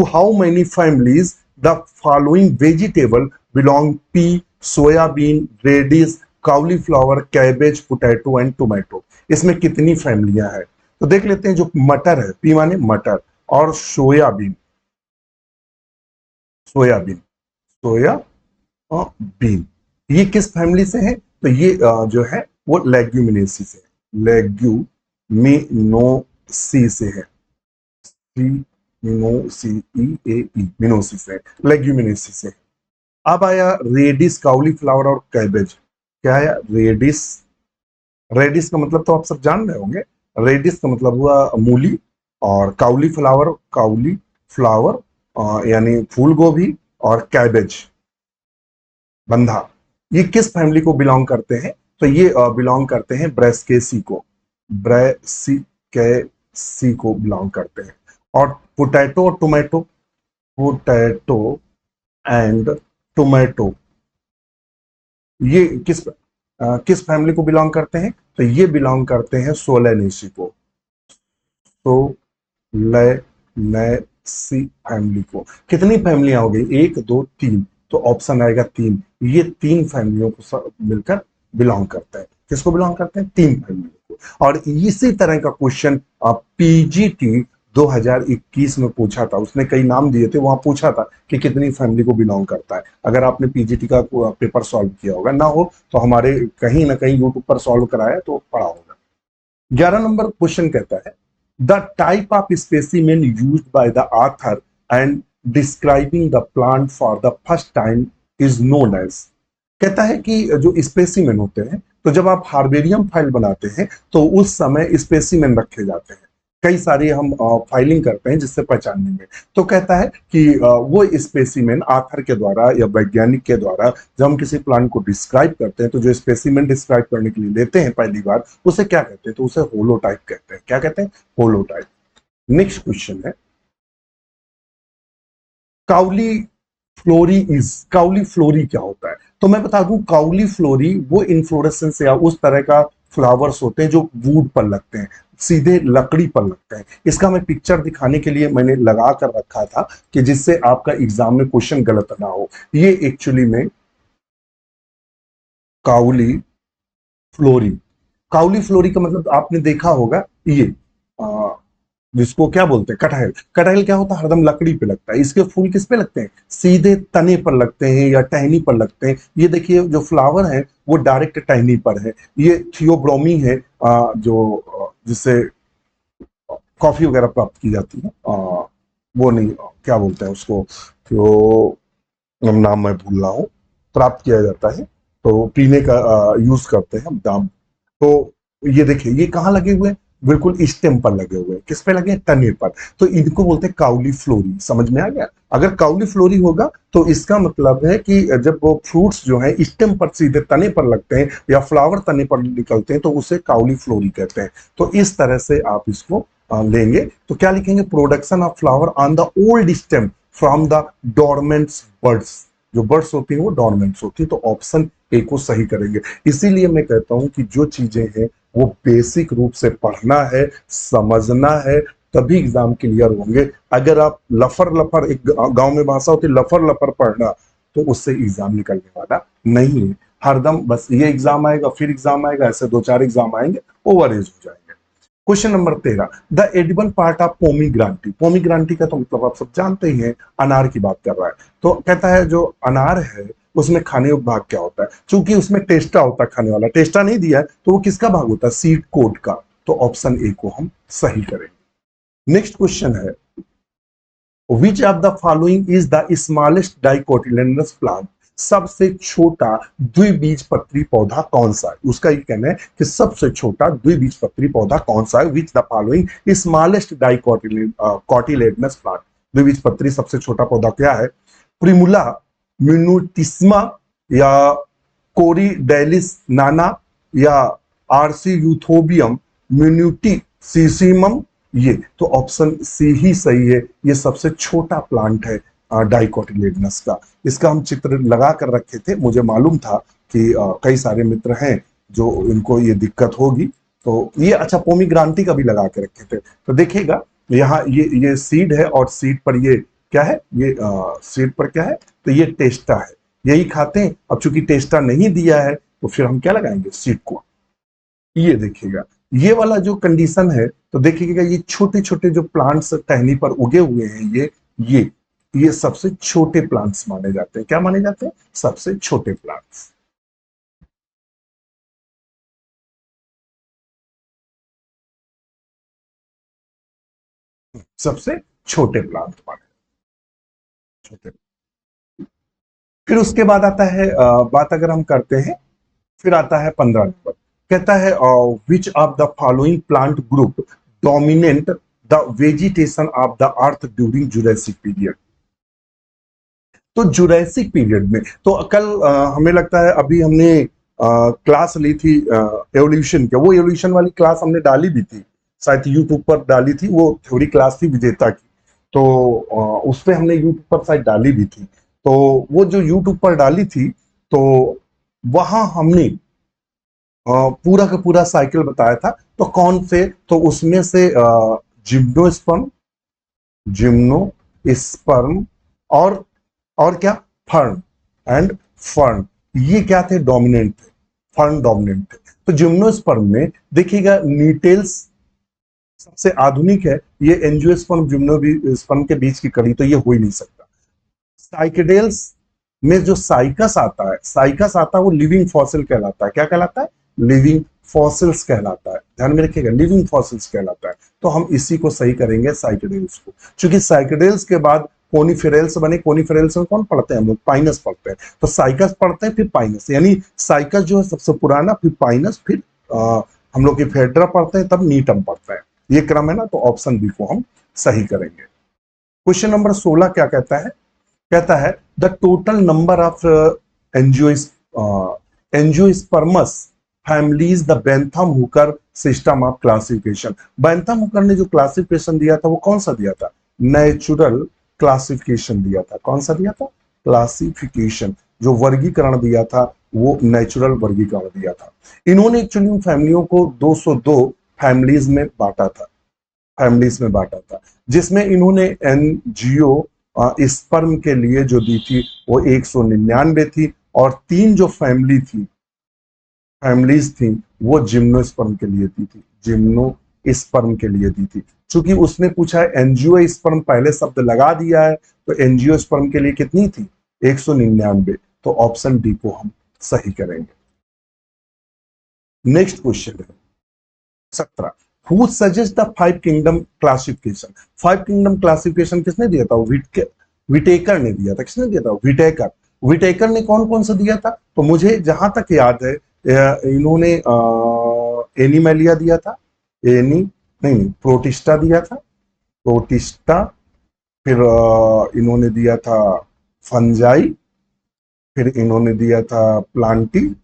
how many families the following vegetable belong: pea, soyabean, radish, cauliflower, cabbage, potato and tomato। इसमें कितनी फैमिलियां हैं? तो देख लेते हैं। जो मटर है, पी माने मटर, और सोयाबीन, सोयाबीन, सोया बीन, ये किस फैमिली से है? तो ये जो है वो लेग्यूमिनेसी से है, लेग्यूमिनोसी से है, मिनोसी से, लेग्यूमिनेसी से। अब आया रेडिस, काउलीफ्लावर और कैबेज। क्या है रेडिस? रेडिस का मतलब तो आप सब जान रहे होंगे, रेडिस का मतलब हुआ मूली, और काउलीफ्लावर, काउलीफ्लावर यानी फूल गोभी, और कैबेज बंधा, ये किस फैमिली को बिलोंग करते हैं? तो ये बिलोंग करते हैं ब्रेसिकेसी को, ब्रेसिकेसी को बिलोंग करते हैं। और पोटैटो और टोमेटो, पोटैटो एंड टोमेटो, ये किस फैमिली को बिलोंग करते हैं? तो ये बिलोंग करते हैं सोलेनेसी को, सोलेनेसी फैमिली को। कितनी फैमिलियां हो गई? 1 2 3, तो ऑप्शन आएगा 3। ये 3 फैमिलियों को मिलकर बिलोंग करते हैं। किसको बिलोंग करते हैं? 3 फैमिलियों को। और इसी तरह का क्वेश्चन पीजीटी 2021 में पूछा था, उसने कई नाम दिए थे, वहां पूछा था कि कितनी फैमिली को बिलोंग करता है। अगर आपने पीजीटी का पेपर सॉल्व किया होगा, ना हो तो हमारे कहीं ना कहीं यूट्यूब पर सॉल्व कराया तो पढ़ा होगा। 11 नंबर क्वेश्चन कहता है, the type of specimen used by the author and describing the plant for the first time is known as. कहता है कि जो स्पेसिमेन होते हैं, तो जब आप हार्बेरियम फाइल बनाते हैं तो उस समय स्पेसिमेन रखे जाते हैं। कई सारे हम फाइलिंग करते हैं जिससे पहचानने में। तो कहता है कि वो स्पेसिमेन आथर के द्वारा या वैज्ञानिक के द्वारा जब हम किसी प्लांट को डिस्क्राइब करते हैं, तो जो स्पेसिमेन डिस्क्राइब करने के लिए लेते हैं पहली बार, उसे क्या कहते हैं? तो उसे होलोटाइप कहते हैं। क्या कहते हैं? होलोटाइप। नेक्स्ट क्वेश्चन है, काउली फ्लोरी काउली फ्लोरी क्या होता है? तो मैं बता दूं, काउली फ्लोरी वो इन्फ्लोरेसेंस या उस तरह का फ्लावर्स होते हैं जो वुड पर लगते हैं, सीधे लकड़ी पर लगते हैं। इसका मैं पिक्चर दिखाने के लिए मैंने लगा कर रखा था कि जिससे आपका एग्जाम में क्वेश्चन गलत ना हो। ये एक्चुअली में काउली फ्लोरी, काउली फ्लोरी का मतलब आपने देखा होगा, ये जिसको क्या बोलते हैं, कटहल। कटहल क्या होता है? हरदम लकड़ी पे लगता है। इसके फूल किस पे लगते हैं? सीधे तने पर लगते हैं या टहनी पर लगते हैं। ये देखिए जो फ्लावर है वो डायरेक्ट टहनी पर है। ये थियोब्रोमी है, जो जिससे कॉफी वगैरह प्राप्त की जाती है। वो नहीं, क्या बोलते हैं उसको, तो नाम मैं भूल रहा हूँ, प्राप्त किया जाता है, तो पीने का यूज करते हैं हम दाम। तो ये देखिए ये कहाँ लगे हुए हैं? बिल्कुल स्टेम पर लगे हुए हैं। किस पे लगे हैं? तने पर। तो इनको बोलते हैं काउली फ्लोरी। समझ में आ गया? अगर काउली फ्लोरी होगा तो इसका मतलब है कि जब वो फ्रूट्स जो है स्टेम पर सीधे तने पर लगते हैं या फ्लावर तने पर निकलते हैं तो उसे काउली फ्लोरी कहते हैं। तो इस तरह से आप इसको लेंगे तो क्या लिखेंगे? Production of flower on the old stem from the dormants buds. जो बर्ड्स होती हैं वो डोरमेंट्स होती है। तो ऑप्शन ए को सही करेंगे। इसीलिए मैं कहता हूं कि जो चीजें हैं वो बेसिक रूप से पढ़ना है, समझना है, तभी एग्जाम क्लियर होंगे। अगर आप लफर लफर, एक गांव में भाषा होती है लफर लफर पढ़ना, तो उससे एग्जाम निकलने वाला नहीं है। हरदम बस ये एग्जाम आएगा फिर एग्जाम आएगा, ऐसे दो चार एग्जाम आएंगे, ओवर एज हो जाएंगे। Question number 13, the edible part of pomegranate. Pomegranate का तो मतलब आप सब जानते ही हैं, अनार की बात कर रहा है। तो कहता है जो अनार है उसमें खाने भाग क्या होता है? चूंकि उसमें टेस्टा होता है, खाने वाला टेस्टा नहीं दिया है, तो वो किसका भाग होता है? सीड कोट का। तो ऑप्शन ए को हम सही करेंगे। नेक्स्ट क्वेश्चन है, विच of the following is the smallest dicotyledonous plant. सबसे छोटा द्विबीजपत्री पौधा कौन सा है? उसका ये कहना है कि सबसे छोटा द्विबीजपत्री पौधा कौन सा है। Which the following smallest dicotyledonous plant. द्विबीजपत्री सबसे छोटा पौधा क्या है? प्रिमुला मिनुटिस्मा, या कोरिडेलिस नाना, या आरसी यूथोबियम म्यूनिटिसिमम। ये तो ऑप्शन सी ही सही है। ये सबसे छोटा प्लांट है डाइकोटिलेडोनस का। इसका हम चित्र लगा कर रखे थे। मुझे मालूम था कि कई सारे मित्र हैं जो इनको ये दिक्कत होगी, तो ये अच्छा पोमीग्रांटी का भी लगा के रखे थे। तो देखिएगा यहाँ ये सीड है और सीड पर ये क्या है? ये सीड पर क्या है? तो ये टेस्टा है, यही खाते हैं। अब चूंकि टेस्टा नहीं दिया है तो फिर हम क्या लगाएंगे? सीड को। ये देखिएगा ये वाला जो कंडीशन है, तो देखिएगा ये छोटे छोटे जो प्लांट्स टहनी पर उगे हुए हैं, ये ये सबसे छोटे प्लांट्स माने जाते हैं। क्या माने जाते हैं? सबसे छोटे प्लांट्स। सबसे छोटे प्लांट माने छोटे। फिर उसके बाद आता है बात अगर हम करते हैं, फिर आता है 15 नंबर। कहता है विच of the following plant group dominate the vegetation of the earth during Jurassic period. तो जुरैसिक पीरियड में, तो कल हमें लगता है अभी हमने क्लास ली थी एवोल्यूशन के, वो एवोल्यूशन वाली क्लास हमने डाली भी थी, शायद यूट्यूब पर डाली थी। वो थ्योरी क्लास थी विजेता की, तो उस पर हमने यूट्यूब पर शायद डाली भी थी। तो वो जो यूट्यूब पर डाली थी, तो वहां हमने पूरा का पूरा साइकिल बताया था। तो कौन से? तो उसमें से जिम्नोस्पर्म, जिम्नोस्पर्म और क्या? Fern and fern. ये क्या थे? डोमिनेंट थे, फर्न डोमिनेंट थे। तो जिम्नोस्पर्म में देखिएगा न्यूटेल्स सबसे आधुनिक है। ये एंजियोस्पर्म जिम्नोस्पर्म के बीच की कड़ी, तो ये हो ही नहीं सकता। साइकेडेल्स में जो साइकस आता है, साइकस आता है, वो लिविंग फॉसिल कहलाता है। क्या कहलाता है? लिविंग फॉसिल्स कहलाता है। ध्यान में रखिएगा, लिविंग फॉसिल्स कहलाता है। तो हम इसी को सही करेंगे, साइकेडेल्स को। क्योंकि साइकेडेल्स के बाद कोनिफेरेल्स बने। कोनिफेरेल्स में कौन पढ़ते हैं हम लोग? पाइनस पढ़ते हैं। तो साइकस पढ़ते हैं फिर पाइनस, यानी साइकस जो है सबसे पुराना, फिर पाइनस, फिर हम लोग की फेड्रा पढ़ते हैं, तब नीटम पढ़ते हैं। ये क्रम है ना, तो ऑप्शन बी को हम सही करेंगे। क्वेश्चन नंबर 16 क्या कहता है? कहता है the total number of angiosperms families the Bentham Hooker system of classification. Bentham Hooker ने जो क्लासिफिकेशन दिया था वो कौन सा दिया था? नेचुरल क्लासिफिकेशन दिया था। कौन सा दिया था? क्लासिफिकेशन। जो वर्गीकरण दिया था वो नेचुरल वर्गीकरण दिया था। इन्होंने एक्चुअली फैमिलियों को 202 फैमिलीज में बांटा था, जिसमें इन्होंने एनजीओ स्पर्म के लिए जो दी थी वो 199 थी, और 3 जो फैमिलीज थी वो जिम्नोस्पर्म के लिए दी थी, जिम्नोस्पर्म के लिए दी थी। चूंकि उसने पूछा है एंजियो स्पर्म, पहले शब्द लगा दिया है, तो एंजियो स्पर्म के लिए कितनी थी? 199। तो ऑप्शन डी को हम सही करेंगे। नेक्स्ट क्वेश्चन है 17। Who suggest the 5 kingdom classification? 5 kingdom classification किसने दिया था? विटेकर ने दिया था। किसने दिया था? विटेकर ने कौन कौन सा दिया था? तो मुझे जहां तक याद है इन्होंने एनिमेलिया दिया था, नहीं, प्रोटिस्टा दिया था, प्रोटिस्टा। फिर इन्होंने दिया था फंजाई, फिर इन्होंने दिया था प्लांटी,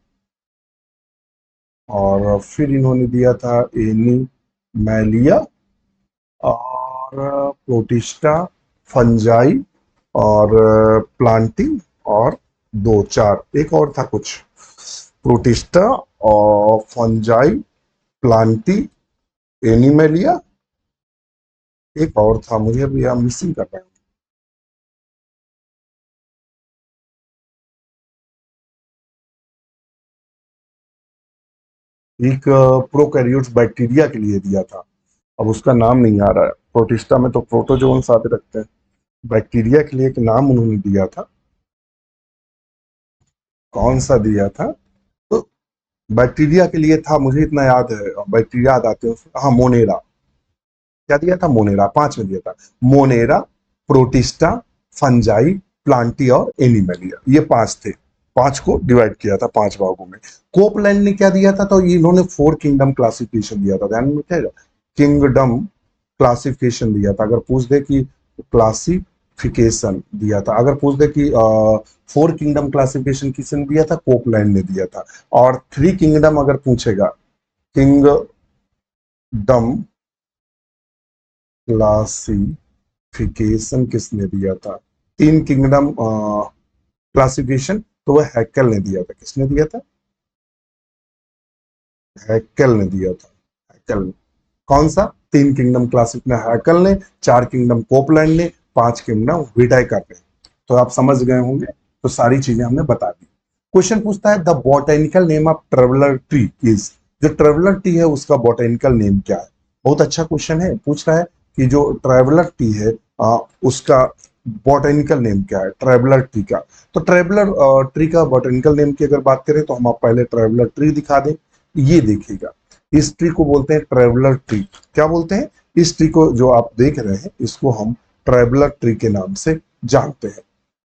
और फिर इन्होंने दिया था एनिमेलिया और प्रोटिस्टा, फंजाई और प्लांटी, और 2 4 एक और था कुछ, प्रोटिस्टा और फंजाई, प्लांटी, एनिमेलिया, एक और था, मुझे अभी यहाँ मिसिंग कर रहा है। एक प्रोकैरियोट्स बैक्टीरिया के लिए दिया था, अब उसका नाम नहीं आ रहा है। प्रोटिस्टा में तो प्रोटोजोन्स आते रखते हैं, बैक्टीरिया के लिए एक नाम उन्होंने दिया था, कौन सा दिया था? तो बैक्टीरिया के लिए था, मुझे इतना याद है, बैक्टीरिया याद आते हैं। हाँ, मोनेरा। क्या दिया था? मोनेरा। 5 में दिया था, मोनेरा, प्रोटिस्टा, फंजाई, प्लांटी और एनिमेलिया। ये 5 थे, 5 को डिवाइड किया था 5 भागों में। कोपलैंड ने क्या दिया था? तो इन्होंने 4 किंगडम क्लासिफिकेशन दिया था, ध्यान में रखिएगा, किंगडम क्लासिफिकेशन दिया था। अगर पूछ दे कि क्लासिफिकेशन दिया था, अगर पूछ दे कि 4 किंगडम क्लासिफिकेशन किसने दिया था? कोपलैंड ने दिया था। और 3 किंगडम अगर पूछेगा, किंगडम क्लासिफिकेशन किसने दिया था? 3 किंगडम क्लासिफिकेशन तो वह हैकेल ने दिया था। किसने दिया था? हैकेल ने दिया था, हैकेल ने। कौन सा? 3 किंगडम क्लासिफिकेशन हैकेल ने, 4 किंगडम कोपलैंड ने, 5 किंगडम विटाइकर ने। तो आप समझ गए होंगे, तो सारी चीजें हमने बता दी। क्वेश्चन पूछता है the botanical name of traveller tree is. जो ट्रेवलर ट्री है उसका बॉटेनिकल नेम क्या है? बहुत अच्छा क्वेश्चन है। पूछ रहा है कि जो ट्रेवलर ट्री है उसका बॉटेनिकल नेम क्या है, ट्रेवलर ट्री का। तो ट्रेवलर ट्री का बॉटेनिकल नेम की अगर बात करें तो हम आप पहले ट्रेवलर ट्री दिखा दें। ये देखिएगा, इस ट्री को बोलते हैं ट्रेवलर ट्री। क्या बोलते हैं? इस ट्री को जो आप देख रहे हैं इसको हम ट्रेवलर ट्री के नाम से जानते हैं।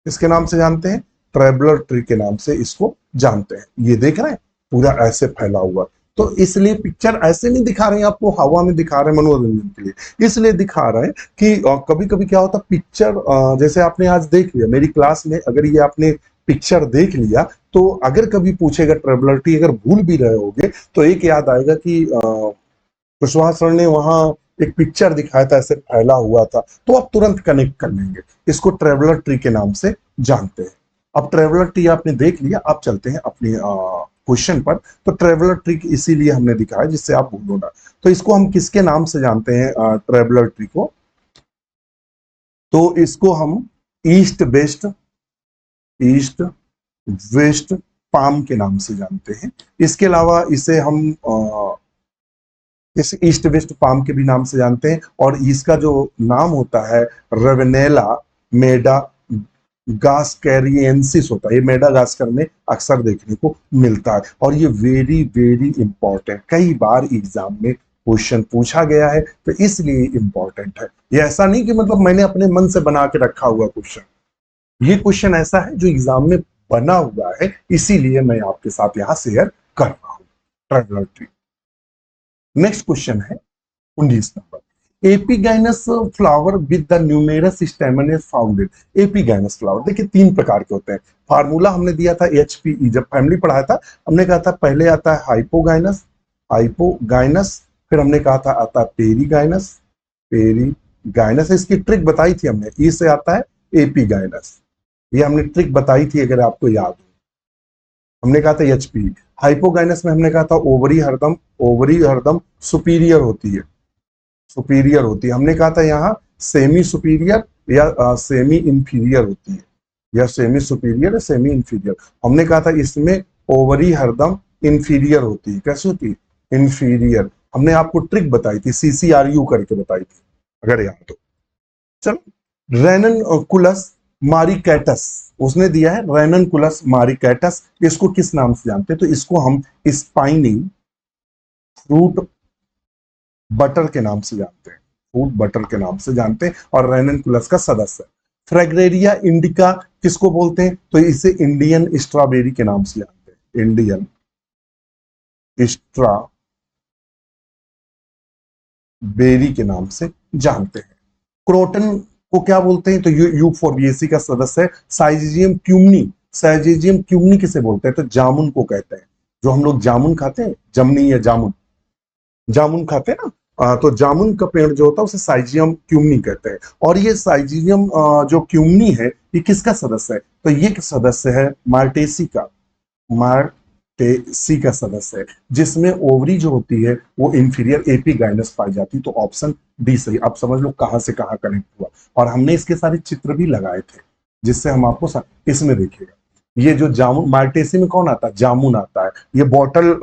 किसके नाम से जानते हैं? ट्रेवलर ट्री के नाम से इसको जानते हैं। ये देख रहे हैं पूरा ऐसे फैला हुआ, तो इसलिए पिक्चर ऐसे नहीं दिखा रहे हैं आपको, हवा में दिखा रहे हैं मनोरंजन के लिए। इसलिए दिखा रहे हैं कि कभी कभी क्या होता पिक्चर, जैसे आपने आज देख लिया मेरी क्लास में, अगर ये आपने पिक्चर देख लिया तो अगर कभी पूछेगा ट्रेवलर ट्री, अगर भूल भी रहे होगे तो एक याद आएगा कि कुशवाहा सर ने वहां एक पिक्चर दिखाया था, ऐसे फैला हुआ था, तो आप तुरंत कनेक्ट कर लेंगे। इसको ट्रेवलर ट्री के नाम से जानते हैं। अब ट्रेवलर ट्री आपने देख लिया, अब चलते हैं अपने क्वेश्चन पर। तो ट्रेवलर ट्री इसीलिए हमने दिखाया जिससे आप भूलो ना। तो इसको हम किसके नाम से जानते हैं ट्रेवलर ट्री को? तो इसको हम ईस्ट वेस्ट पाम के नाम से जानते हैं। इसके अलावा इसे हम इस ईस्ट वेस्ट पाम के भी नाम से जानते हैं, और इसका जो नाम होता है रेवेनेला मेडा गास्कैरियंसिस होता है। ये मेडागास्कर में अक्सर देखने को मिलता है, और ये वेरी वेरी इंपॉर्टेंट, कई बार एग्जाम में क्वेश्चन पूछा गया है, तो इसलिए इंपॉर्टेंट है। ये ऐसा नहीं कि मतलब मैंने अपने मन से बना के रखा हुआ क्वेश्चन, ये क्वेश्चन ऐसा है जो एग्जाम में बना हुआ है, इसीलिए मैं आपके साथ यहां शेयर कर रहा हूं ट्रेवलर ट्री। नेक्स्ट क्वेश्चन है 19 number. Epigynous flower with the numerous स्टेमन is founded. Epigynous flower देखिए 3 प्रकार के होते हैं। फार्मूला हमने दिया था HPE, जब फैमिली पढ़ाया था हमने कहा था पहले आता है हाइपोगाइनस, हाइपोगाइनस, फिर हमने कहा था आता है पेरीगाइनस, पेरीगाइनस। इसकी ट्रिक बताई थी हमने, ई से आता है एपिगाइनस, ये हमने ट्रिक बताई थी अगर आपको याद हो। हमने कहा था HP। हाइपोगाइनस में हमने कहा था ओवरी हरदम सुपीरियर होती है, सुपीरियर होती है। हमने कहा था यहाँ सेमी सुपीरियर या सेमी इंफीरियर होती है, या सेमी सुपीरियर या सेमी इंफीरियर। हमने कहा था इसमें ओवरी हरदम इंफीरियर होती है। कैसे होती है? इंफीरियर। हमने आपको ट्रिक बताई थी, CCRU करके बताई थी अगर याद हो। चलो, रेननकुलस मारिकैटस उसने दिया है, रेननकुलस मारिकैटस। इसको किस नाम से जानते हैं? तो इसको हम स्पाइनी फ्रूट बटर के नाम से जानते हैं, फ्रूट बटर के नाम से जानते हैं, और रेननकुलस का सदस्य। फ्रेगरेरिया इंडिका किसको बोलते हैं? तो इसे इंडियन स्ट्रॉबेरी के नाम से जानते हैं, इंडियन स्ट्रॉबेरी के नाम से जानते हैं। क्रोटन को क्या बोलते हैं? तो यूफोर्बिएसी का सदस्य है। साइजियम क्यूमनी, साइजियम क्यूमनी किसे बोलते हैं? तो जामुन को कहते हैं। जो हम लोग जामुन खाते हैं, जमनी या जामुन, जामुन खाते हैं ना, तो जामुन का पेड़ जो होता है उसे साइजियम क्यूमनी कहते हैं। और ये साइजियम जो क्यूमनी है ये किसका सदस्य है? तो ये सदस्य है मार्टेसी का, मार्टेसी का सदस्य है, जिसमें ओवरी जो होती है वो इंफीरियर एपिगाइनस पाई जाती है। तो ऑप्शन डी सही। आप समझ लो कहां से कहां कनेक्ट हुआ। और हमने इसके सारे चित्र भी लगाए थे, जिससे हम आपको इसमें देखिएगा, ये जो जामुन मार्टेसी में कौन आता है? जामुन आता है। ये बॉटल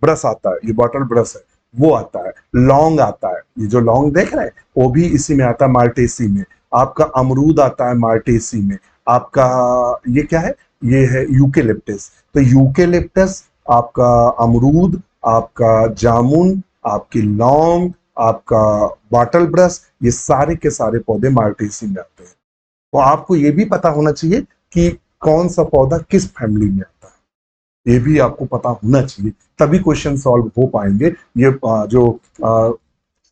ब्रश आता है, ये बॉटल ब्रश है वो आता है। लौंग आता है, ये जो लौंग देख रहे हैं वो भी इसी में आता है, मार्टेसी में। आपका अमरूद आता है मार्टेसी में। आपका ये क्या है? ये है यूकेलिप्टस। तो यूकेलिप्टस, आपका अमरूद, आपका जामुन, आपकी लौंग, आपका बॉटल ब्रश, ये सारे के सारे पौधे मार्टेसी में आते हैं। तो आपको ये भी पता होना चाहिए कि कौन सा पौधा किस फैमिली में आता है, ये भी आपको पता होना चाहिए, तभी क्वेश्चन सॉल्व हो पाएंगे। ये जो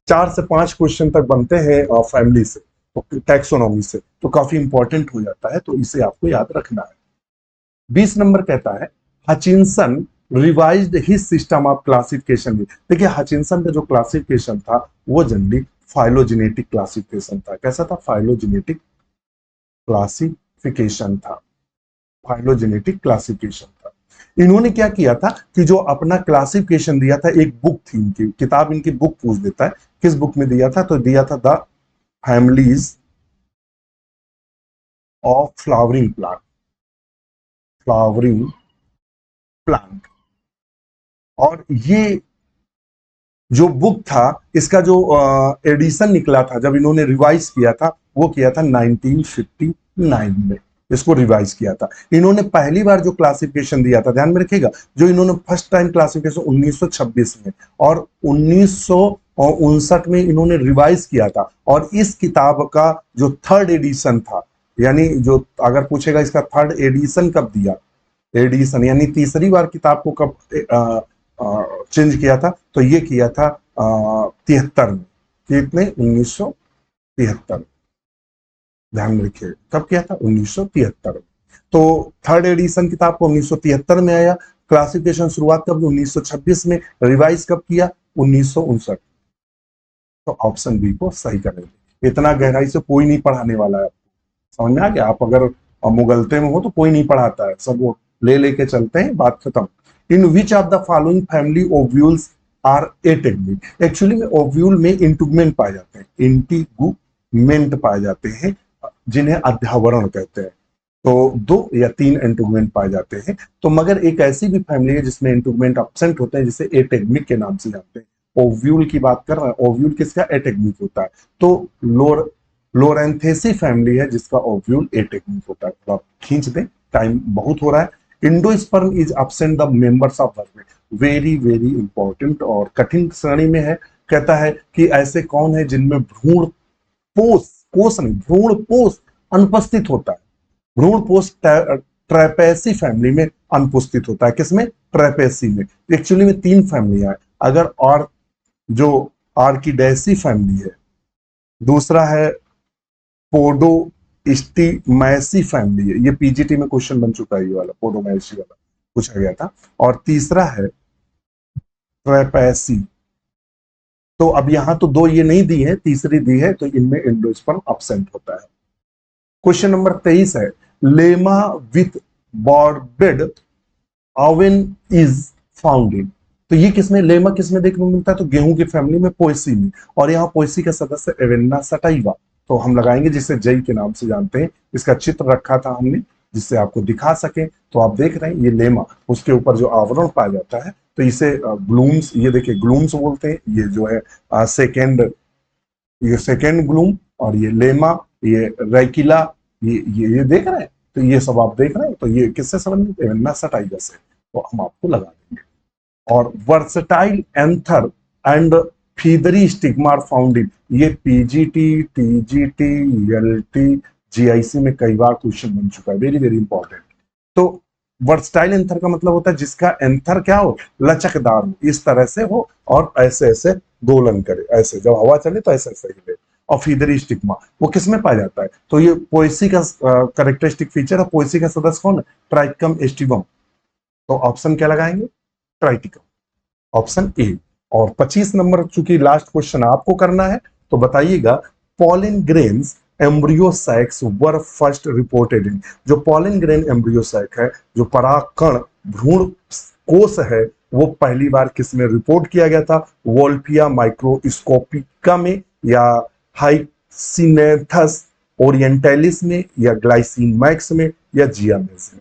4 से 5 क्वेश्चन तक बनते हैं फैमिली से, तो टैक्सोनॉमी से, तो काफी इंपॉर्टेंट हो जाता है, तो इसे आपको याद रखना है। 20 नंबर कहता है Hutchinson revised his system of classification. देखिए हचिंसन का जो क्लासिफिकेशन था वो जनरली फाइलोजेनेटिक क्लासिफिकेशन था। कैसा था? फाइलोजेनेटिक क्लासिफिकेशन था, फाइलोजेनेटिक क्लासिफिकेशन था। इन्होंने क्या किया था कि जो अपना क्लासिफिकेशन दिया था, एक बुक थी इनकी, किताब इनकी बुक पूछ देता है किस बुक में दिया था, तो दिया था the families of flowering plant, flowering plant. और ये जो बुक था इसका जो एडिशन निकला था, जब इन्होंने रिवाइज किया था, वो किया था 1959 में, इसको रिवाइज किया था। इन्होंने पहली बार जो क्लासिफिकेशन दिया था, ध्यान में रखिएगा, जो इन्होंने फर्स्ट टाइम क्लासिफिकेशन 1926 में और 1959 में इन्होंने रिवाइज किया था। और इस किताब का जो थर्ड एडिशन था, यानी जो अगर पूछेगा इसका थर्ड एडिशन कब दिया, एडिशन यानी तीसरी बार किताब को कब चेंज किया था, तो ये किया था 73 में। कितने? 1973। ध्यान में रखिए कब किया था? 1973 में। तो थर्ड एडिशन किताब को 1973 में आया। क्लासिफिकेशन शुरुआत कब? 1926 में। रिवाइज कब किया? 1959। तो ऑप्शन बी को सही करेंगे। इतना गहराई से कोई नहीं पढ़ाने वाला है, समझ में आ गया? आप अगर मुगलते में हो तो कोई नहीं पढ़ाता है, सब वो ले लेके चलते हैं, बात खत्म। In which of the following family ovules are ategmic. Actually में ओव्यूल में इंटुगमेंट पाए जाते हैं, इंटीगुमेंट पाए जाते हैं, जिन्हें अध्यावरण कहते हैं। तो 2 या 3 इंटुगमेंट पाए जाते हैं। तो मगर एक ऐसी भी फैमिली है जिसमें इंटुगमेंट एब्सेंट होते हैं, जिसे एटेग्मिक के नाम से जानते हैं। ओव्यूल की बात कर रहे हैं, ओव्यूल किसका? एटेग्मिक होता है। तो लोरेंथेसी फैमिली है जिसका ओव्यूल एटेग्मिक होता है। थोड़ा खींच दें, टाइम बहुत हो रहा है। Endosperm is absent the members of वर्मिट। वेरी वेरी इंपॉर्टेंट और कठिन श्रेणी में है। कहता है कि ऐसे कौन है जिनमें भ्रूण पोष, कोष नहीं, भ्रूण पोष अनुपस्थित होता है। भ्रूण पोष ट्रैपेसी फैमिली में अनुपस्थित होता है। किसमें? ट्रैपेसी में। एक्चुअली में 3 फैमिली है। अगर और जो आर्किडेसी फैमिली है। दूसरा है पोडोस्टिमैसी फैमिली है, ये पीजीटी में क्वेश्चन बन चुका है, ये वाला पोडोमैसी वाला पूछा गया था। और तीसरा है ट्रैपेसी। तो अब यहां तो दो ये नहीं दी है, तीसरी दी है, तो इनमें एंडोस्पर्म अब्सेंट होता है। क्वेश्चन नंबर 23 है, lemma with barbed awn is found in. तो ये किसमें, लेमा किसमें देखने को मिलता है, तो गेहूं की फैमिली में, पोएसी में। और यहाँ पोएसी का सदस्य एवेन्ना सटाइवा, तो हम लगाएंगे जिसे जई के नाम से जानते हैं। इसका चित्र रखा था हमने जिससे आपको दिखा सके। तो आप देख रहे हैं ये लेमा, उसके ऊपर जो आवरण पाया जाता है, तो इसे ग्लूम्स, ये देखिए ग्लूम्स बोलते हैं। ये जो है सेकेंड ग्लूम, और ये लेमा, ये रैकिला, ये देख रहे हैं। तो ये सब आप देख रहे हैं, तो ये किससे संबंधित है, एवेन्ना सटाइवा से। तो हम आपको लगा देंगे। और versatile anther and feathery stigma are found in, ये पीजीटी, टीजीटी, एलटी, जीआईसी में कई बार क्वेश्चन बन चुका है, वेरी वेरी इंपॉर्टेंट। तो वर्सटाइल एंथर का मतलब होता है जिसका एंथर क्या हो, लचकदार हो, इस तरह से हो, और ऐसे ऐसे दोलन करे, ऐसे जब हवा चले तो ऐसे ऐसे हिले। और फीदरी स्टिग्मा वो किसमें पाया जाता है, तो ये पोएसी का कैरेक्टरिस्टिक फीचर है। पोएसी का सदस्य कौन है, ट्राइकम एस्टिवम। तो ऑप्शन क्या लगाएंगे, ट्राइटिकम, ऑप्शन ए। और 25 नंबर, चूंकि लास्ट क्वेश्चन आपको करना है, तो बताइएगा pollen grains embryo sacs were first reported in. जो पॉलिन ग्रेन एम्ब्रियो सैक है, जो परागकण भ्रूण कोष है, वो पहली बार किस में रिपोर्ट किया गया था, वोल्फिया माइक्रोस्कोपिका में, या हाइसिनेथस ओरिएंटलिस में, या ग्लाइसिन मैक्स में, या जियामेज में।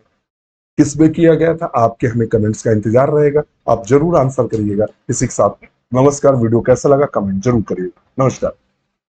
किसमें किया गया था, आपके हमें कमेंट्स का इंतजार रहेगा। आप जरूर आंसर करिएगा इसी के साथ। नमस्कार। वीडियो कैसा लगा कमेंट जरूर करिएगा। नमस्कार।